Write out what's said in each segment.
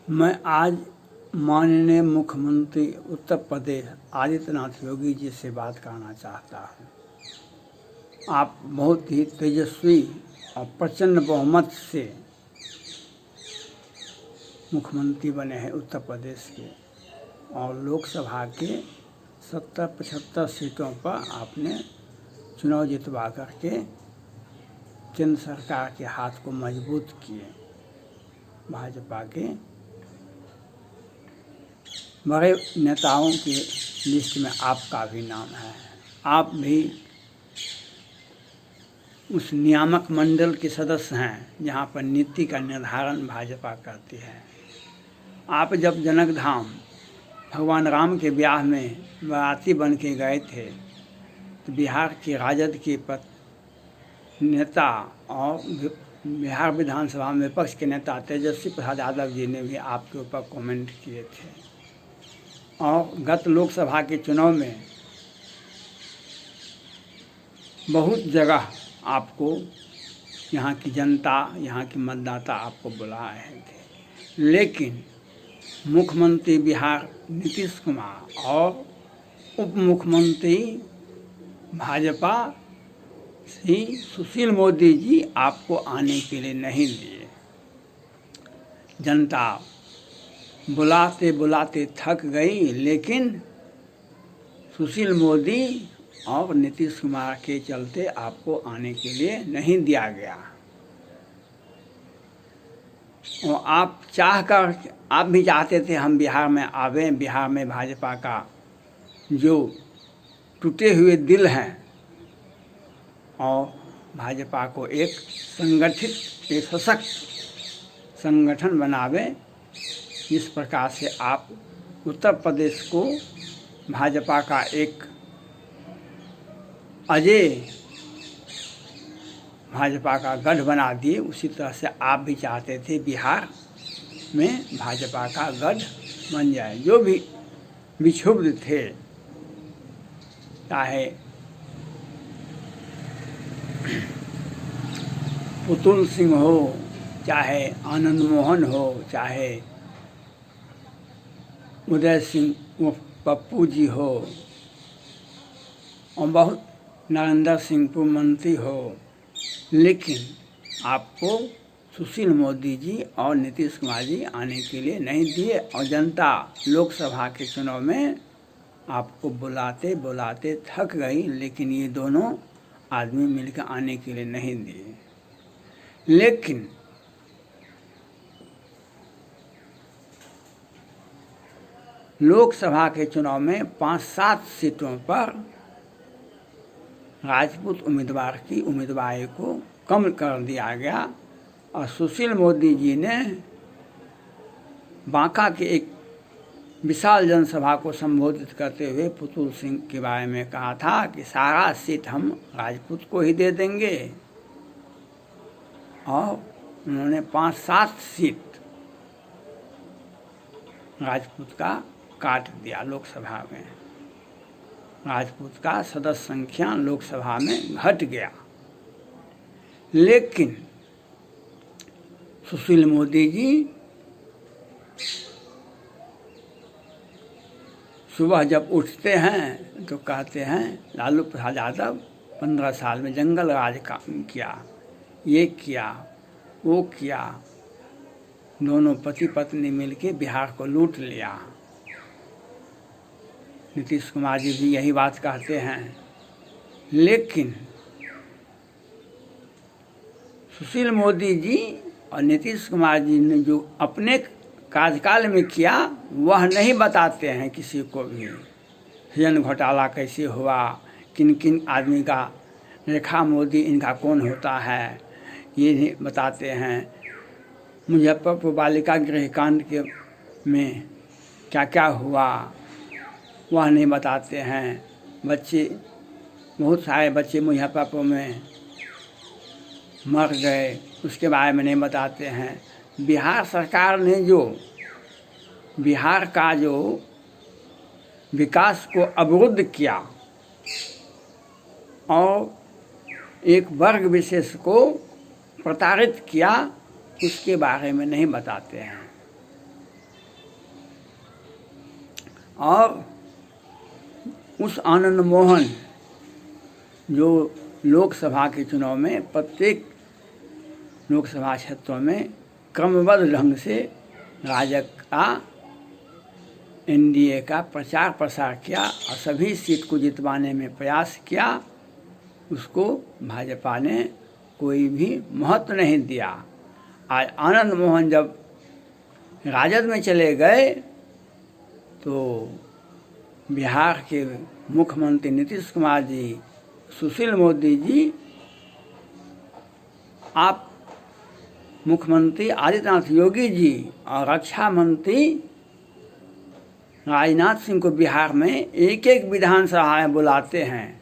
मैं आज माननीय मुख्यमंत्री उत्तर प्रदेश आदित्यनाथ योगी जी से बात करना चाहता हूँ। आप बहुत ही तेजस्वी और प्रचंड बहुमत से मुख्यमंत्री बने हैं उत्तर प्रदेश के, और लोकसभा के 70-75 सीटों पर आपने चुनाव जितवा करके केंद्र सरकार के हाथ को मजबूत किए। भाजपा के बड़े नेताओं की लिस्ट में आपका भी नाम है। आप भी उस नियामक मंडल के सदस्य हैं जहां पर नीति का निर्धारण भाजपा करती है। आप जब जनक धाम भगवान राम के ब्याह में बाराती बन के गए थे तो बिहार के राजद के नेता और बिहार विधानसभा में विपक्ष के नेता तेजस्वी प्रसाद यादव जी ने भी आपके ऊपर कमेंट किए थे। और गत लोकसभा के चुनाव में बहुत जगह आपको यहाँ की जनता, यहाँ की मतदाता आपको बुला रहे थे, लेकिन मुख्यमंत्री बिहार नीतीश कुमार और उप मुख्यमंत्री भाजपा श्री सुशील मोदी जी आपको आने के लिए नहीं दिए। जनता बुलाते बुलाते थक गई, लेकिन सुशील मोदी और नीतीश कुमार के चलते आपको आने के लिए नहीं दिया गया। और आप भी चाहते थे हम बिहार में आवें, बिहार में भाजपा का जो टूटे हुए दिल हैं और भाजपा को एक संगठित, एक सशक्त संगठन बनावे। इस प्रकार से आप उत्तर प्रदेश को भाजपा का एक अजय भाजपा का गढ़ बना दिए। उसी तरह से आप भी चाहते थे बिहार में भाजपा का गढ़ बन जाए। जो भी विक्षुब्ध थे, चाहे पुतुल सिंह हो, चाहे आनंद मोहन हो, चाहे उदय सिंह पप्पू जी हो, और बहुत नरेंद्र सिंह पूर्व मंत्री हो, लेकिन आपको सुशील मोदी जी और नीतीश कुमार जी आने के लिए नहीं दिए। और जनता लोकसभा के चुनाव में आपको बुलाते बुलाते थक गई, लेकिन ये दोनों आदमी मिलकर आने के लिए नहीं दिए। लेकिन लोकसभा के चुनाव में 5-7 सीटों पर राजपूत उम्मीदवार की उम्मीदवारी को कम कर दिया गया, और सुशील मोदी जी ने बांका के एक विशाल जनसभा को संबोधित करते हुए पुतुल सिंह के बारे में कहा था कि सारा सीट हम राजपूत को ही दे देंगे। और उन्होंने 5-7 सीट राजपूत का काट दिया। लोकसभा में राजपूत का सदस्य संख्या लोकसभा में घट गया। लेकिन सुशील मोदी जी सुबह जब उठते हैं तो कहते हैं लालू प्रसाद यादव 15 साल में जंगल राज किया, ये किया, वो किया। दोनों पति पत्नी मिलके बिहार को लूट लिया। नीतीश कुमार जी भी यही बात कहते हैं। लेकिन सुशील मोदी जी और नीतीश कुमार जी ने जो अपने कार्यकाल में किया वह नहीं बताते हैं किसी को भी। सृजन घोटाला कैसे हुआ, किन किन आदमी का, रेखा मोदी इनका कौन होता है, ये नहीं बताते हैं। मुजफ्फरपुर बालिका गृह कांड के में क्या क्या हुआ वह नहीं बताते हैं। बहुत सारे बच्चे मुजफ्फरपुर में मर गए, उसके बारे में नहीं बताते हैं। बिहार सरकार ने जो बिहार का जो विकास को अवरुद्ध किया और एक वर्ग विशेष को प्रताड़ित किया, उसके बारे में नहीं बताते हैं। और उस आनंद मोहन जो लोकसभा के चुनाव में प्रत्येक लोकसभा क्षेत्रों में क्रमबद्ध ढंग से राजग का एनडीए का प्रचार प्रसार किया और सभी सीट को जितवाने में प्रयास किया, उसको भाजपा ने कोई भी महत्व नहीं दिया। आज आनंद मोहन जब राजद में चले गए तो बिहार के मुख्यमंत्री नीतीश कुमार जी, सुशील मोदी जी, आप मुख्यमंत्री आदित्यनाथ योगी जी और रक्षा मंत्री राजनाथ सिंह को बिहार में एक एक विधानसभा में बुलाते हैं,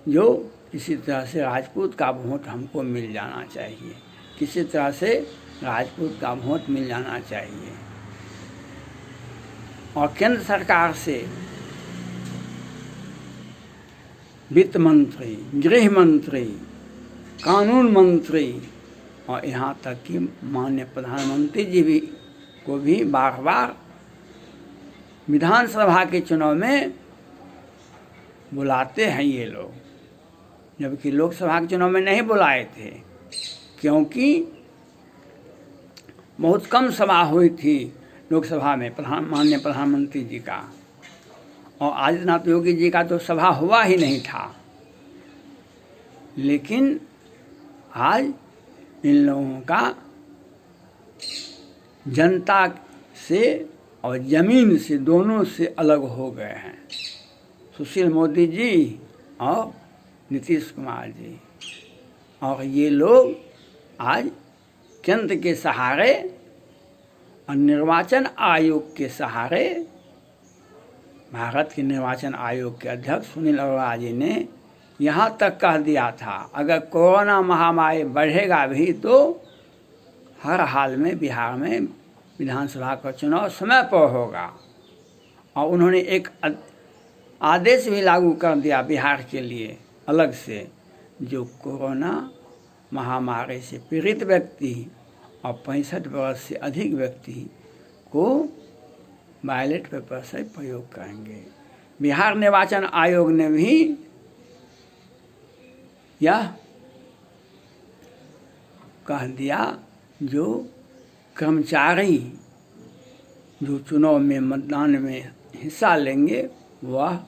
जो किसी तरह से राजपूत का वोट हमको मिल जाना चाहिए, किसी तरह से राजपूत का वोट मिल जाना चाहिए। और केंद्र सरकार से वित्त मंत्री, गृह मंत्री, कानून मंत्री और यहाँ तक कि माननीय प्रधानमंत्री जी भी को भी बार बार विधानसभा के चुनाव में बुलाते हैं ये लोग, जबकि लोकसभा के चुनाव में नहीं बुलाए थे, क्योंकि बहुत कम सभा हुई थी लोकसभा में माननीय प्रधानमंत्री जी का, और आदित्यनाथ योगी जी का तो सभा हुआ ही नहीं था। लेकिन आज इन लोगों का जनता से और ज़मीन से दोनों से अलग हो गए हैं, सुशील मोदी जी और नीतीश कुमार जी। और ये लोग आज केंद्र के सहारे और निर्वाचन आयोग के सहारे, भारत के निर्वाचन आयोग के अध्यक्ष सुनील अरोड़ा जी ने यहाँ तक कह दिया था, अगर कोरोना महामारी बढ़ेगा भी तो हर हाल में बिहार में विधानसभा का चुनाव समय पर होगा। और उन्होंने एक आदेश भी लागू कर दिया बिहार के लिए अलग से, जो कोरोना महामारी से पीड़ित व्यक्ति और 65 वर्ष से अधिक व्यक्ति को बैलेट पेपर से प्रयोग करेंगे। बिहार निर्वाचन आयोग ने भी यह कह दिया, जो कर्मचारी जो चुनाव में मतदान में हिस्सा लेंगे वह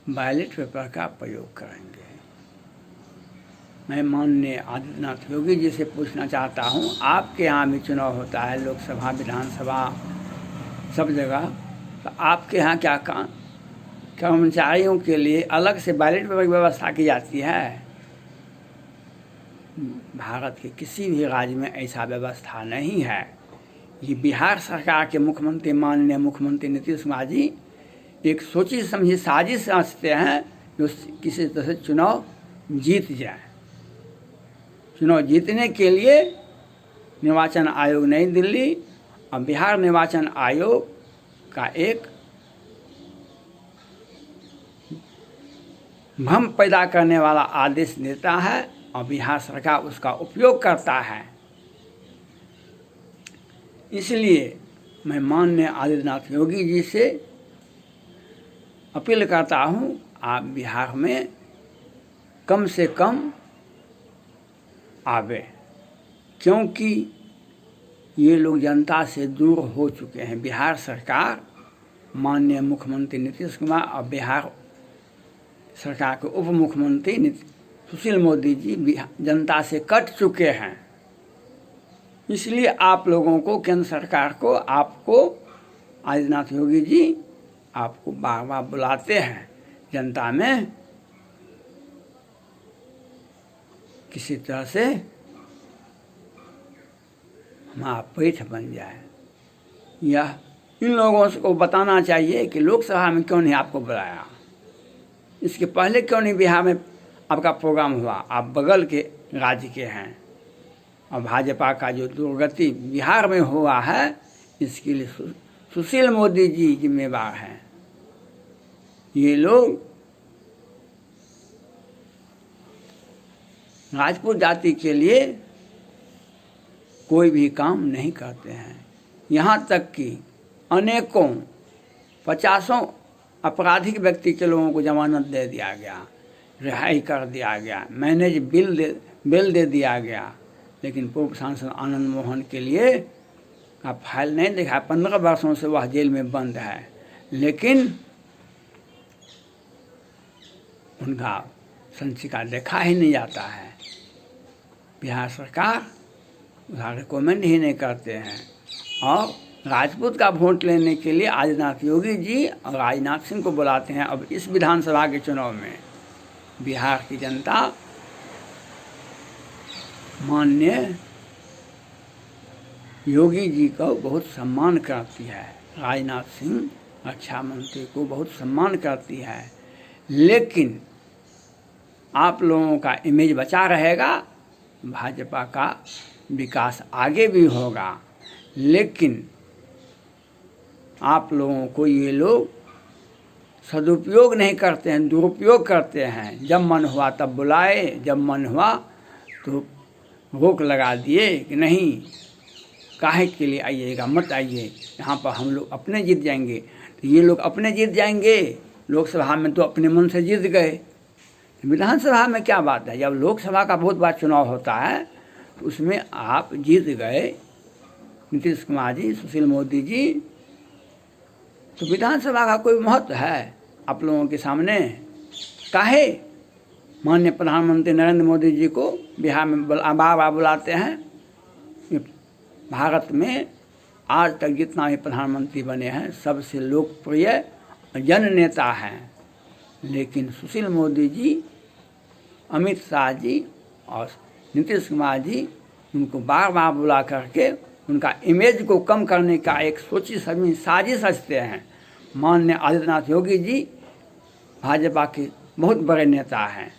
बैलेट पेपर का प्रयोग करेंगे। मैं माननीय आदित्यनाथ योगी जी से पूछना चाहता हूँ, आपके यहाँ भी चुनाव होता है, लोकसभा, विधानसभा, सब जगह, तो आपके यहाँ क्या कर्मचारियों के लिए अलग से बैलेट पेपर की व्यवस्था की जाती है? भारत के किसी भी राज्य में ऐसा व्यवस्था नहीं है। ये बिहार सरकार के मुख्यमंत्री, माननीय मुख्यमंत्री नीतीश कुमार जी एक सोची समझी साजिश रचते हैं जो किसी तरह से चुनाव जीत जाए। चुनाव जीतने के लिए निर्वाचन आयोग नई दिल्ली और बिहार निर्वाचन आयोग का एक भ्रम पैदा करने वाला आदेश देता है और बिहार सरकार उसका उपयोग करता है। इसलिए मैं माननीय आदित्यनाथ योगी जी से अपील करता हूँ, आप बिहार में कम से कम आवे, क्योंकि ये लोग जनता से दूर हो चुके हैं। बिहार सरकार, माननीय मुख्यमंत्री नीतीश कुमार और बिहार सरकार के उप मुख्यमंत्री सुशील मोदी जी जनता से कट चुके हैं। इसलिए आप लोगों को, केंद्र सरकार को, आपको आदित्यनाथ योगी जी आपको बार बार बुलाते हैं, जनता में किसी तरह से हमारा पीठ बन जाए। यह इन लोगों को बताना चाहिए कि लोकसभा में क्यों नहीं आपको बुलाया, इसके पहले क्यों नहीं बिहार में आपका प्रोग्राम हुआ। आप बगल के राज्य के हैं और भाजपा का जो दुर्गति बिहार में हुआ है, इसके लिए सुशील मोदी जी जिम्मेवार हैं। ये लोग राजपूत जाति के लिए कोई भी काम नहीं करते हैं। यहाँ तक कि अनेकों 50 आपराधिक व्यक्ति के लोगों को जमानत दे दिया गया, रिहाई कर दिया गया, मैनेज बिल दे दिया गया। लेकिन पूर्व सांसद आनंद मोहन के लिए का फाइल नहीं देखा, 15 वर्षों से वह जेल में बंद है, लेकिन उनका संचिका देखा ही नहीं जाता है। बिहार सरकार उसका रिकमेंड ही नहीं करते हैं। और राजपूत का वोट लेने के लिए आदित्यनाथ योगी जी और राजनाथ सिंह को बुलाते हैं। अब इस विधानसभा के चुनाव में बिहार की जनता माननीय योगी जी को बहुत सम्मान करती है, राजनाथ सिंह रक्षा मंत्री को बहुत सम्मान करती है। लेकिन आप लोगों का इमेज बचा रहेगा, भाजपा का विकास आगे भी होगा। लेकिन आप लोगों को ये लोग सदुपयोग नहीं करते हैं, दुरुपयोग करते हैं। जब मन हुआ तब बुलाए, जब मन हुआ तो रोक लगा दिए कि नहीं, काहे के लिए आइएगा, मत आइए, यहाँ पर हम लोग अपने जीत जाएंगे। तो ये लोग अपने जीत जाएंगे, लोकसभा में तो अपने मन से जीत गए, विधानसभा में क्या बात है। जब लोकसभा का बहुत बड़ा चुनाव होता है तो उसमें आप जीत गए, नीतीश कुमार जी, सुशील मोदी जी, तो विधानसभा का कोई महत्व है आप लोगों के सामने। काहे माननीय प्रधानमंत्री नरेंद्र मोदी जी को बिहार में बार बार बुलाते हैं। भारत में आज तक जितना भी प्रधानमंत्री बने हैं सबसे लोकप्रिय जन नेता हैं, लेकिन सुशील मोदी जी, अमित शाह जी और नीतीश कुमार जी उनको बार बार बुला करके उनका इमेज को कम करने का एक सोची समझी साजिश रचते हैं। माननीय आदित्यनाथ योगी जी भाजपा के बहुत बड़े नेता हैं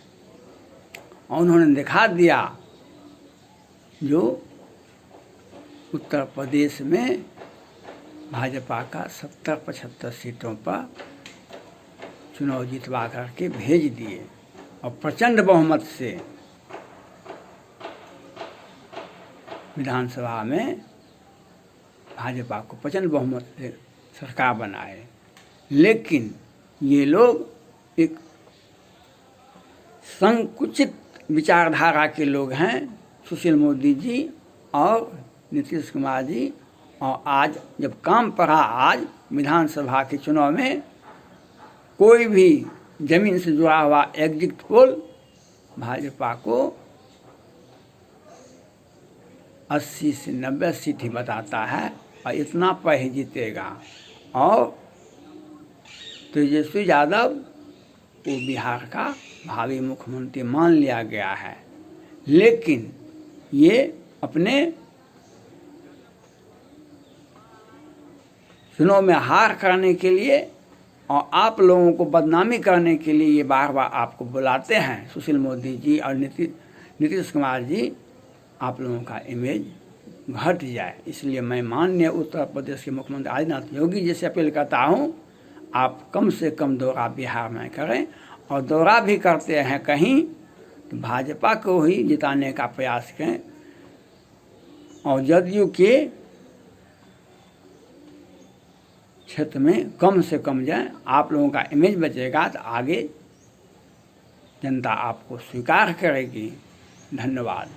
और उन्होंने दिखा दिया, जो उत्तर प्रदेश में भाजपा का 70-75 सीटों पर चुनाव जितवा करके भेज दिए और प्रचंड बहुमत से विधानसभा में भाजपा को प्रचंड बहुमत से सरकार बनाए। लेकिन ये लोग एक संकुचित विचारधारा के लोग हैं, सुशील मोदी जी और नीतीश कुमार जी। और आज जब काम पड़ा, आज विधानसभा के चुनाव में कोई भी जमीन से जुड़ा हुआ एग्जिट पोल भाजपा को 80 से 90 सीट ही बताता है और इतना पर ही जीतेगा। और तेजस्वी यादव को बिहार का भावी मुख्यमंत्री मान लिया गया है। लेकिन ये अपने चुनाव में हार करने के लिए और आप लोगों को बदनामी करने के लिए ये बार बार आपको बुलाते हैं, सुशील मोदी जी और नीतीश कुमार जी, आप लोगों का इमेज घट जाए। इसलिए मैं माननीय उत्तर प्रदेश के मुख्यमंत्री आदित्यनाथ योगी जी से अपील करता हूँ, आप कम से कम दौरा बिहार में करें, और दौरा भी करते हैं कहीं तो भाजपा को ही जिताने का प्रयास करें और जदयू के क्षेत्र में कम से कम जाएं। आप लोगों का इमेज बचेगा तो आगे जनता आपको स्वीकार करेगी। धन्यवाद।